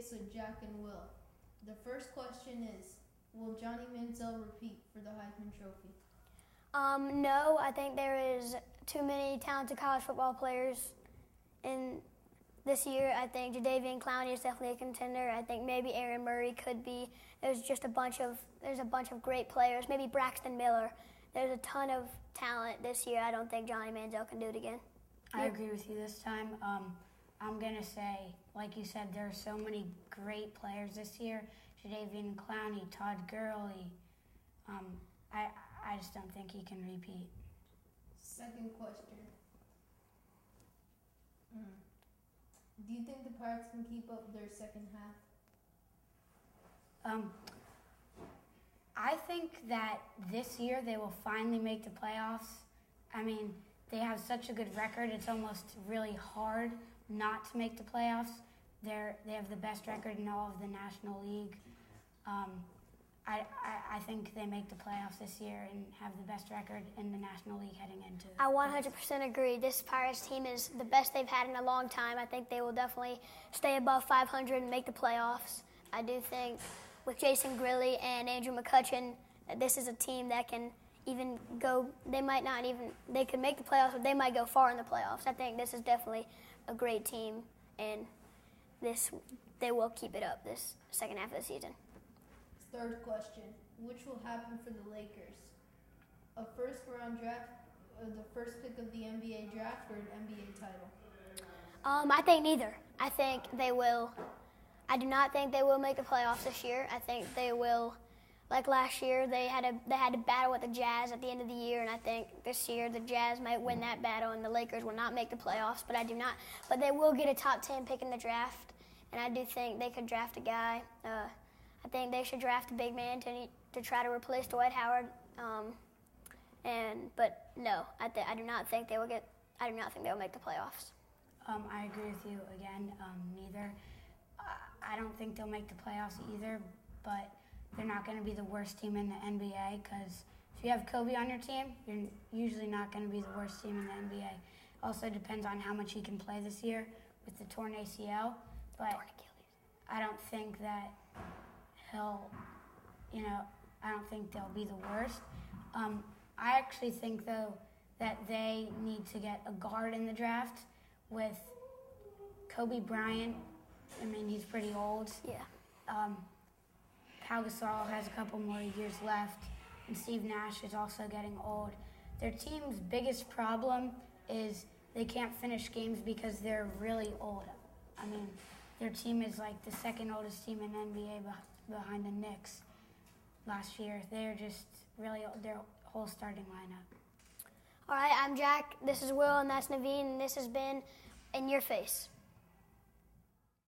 debates with Jack and Will. The first question is, will Johnny Manziel repeat for the Heisman Trophy? No, I think there is too many talented college football players in this year. I think Jadeveon Clowney is definitely a contender. I think maybe Aaron Murray could be. There's a bunch of great players. Maybe Braxton Miller. There's a ton of talent this year. I don't think Johnny Manziel can do it again. I agree with you this time. I'm going to say, like you said, there are so many great players this year. Jadeveon Clowney, Todd Gurley. I just don't think he can repeat. Second question. Do you think the Pirates can keep up their second half? I think that this year they will finally make the playoffs. I mean, they have such a good record, it's almost really hard not to make the playoffs. They have the best record in all of the National League. I think they make the playoffs this year and have the best record in the National League heading into it. I 100% agree. This Pirates team is the best they've had in a long time. I think they will definitely stay above 500 and make the playoffs. I do think with Jason Grilly and Andrew McCutchen, this is a team that can even go, they could make the playoffs, but they might go far in the playoffs. I think this is definitely a great team, and they will keep it up this second half of the season. Third question, which will happen for the Lakers? A first-round draft, the first pick of the NBA draft, or an NBA title? I think neither. I think they will. I do not think they will make the playoffs this year. I think they will, like last year, they had to battle with the Jazz at the end of the year, and I think this year the Jazz might win that battle, and the Lakers will not make the playoffs. But they will get a top 10 pick in the draft, and I do think they could draft a guy. I think they should draft a big man to try to replace Dwight Howard. But no, I do not think they will make the playoffs. I agree with you again. Neither. I don't think they'll make the playoffs either. But they're not going to be the worst team in the NBA because if you have Kobe on your team, you're usually not going to be the worst team in the NBA. Also depends on how much he can play this year with the torn ACL. But I don't think that I don't think they'll be the worst. I actually think, though, that they need to get a guard in the draft with Kobe Bryant. I mean, he's pretty old. Yeah. Pau Gasol has a couple more years left, and Steve Nash is also getting old. Their team's biggest problem is they can't finish games because they're really old. I mean, their team is like the second oldest team in the NBA behind the Knicks last year. They're just really their whole starting lineup. All right, I'm Jack, this is Will, and that's Naveen, and this has been In Your Face.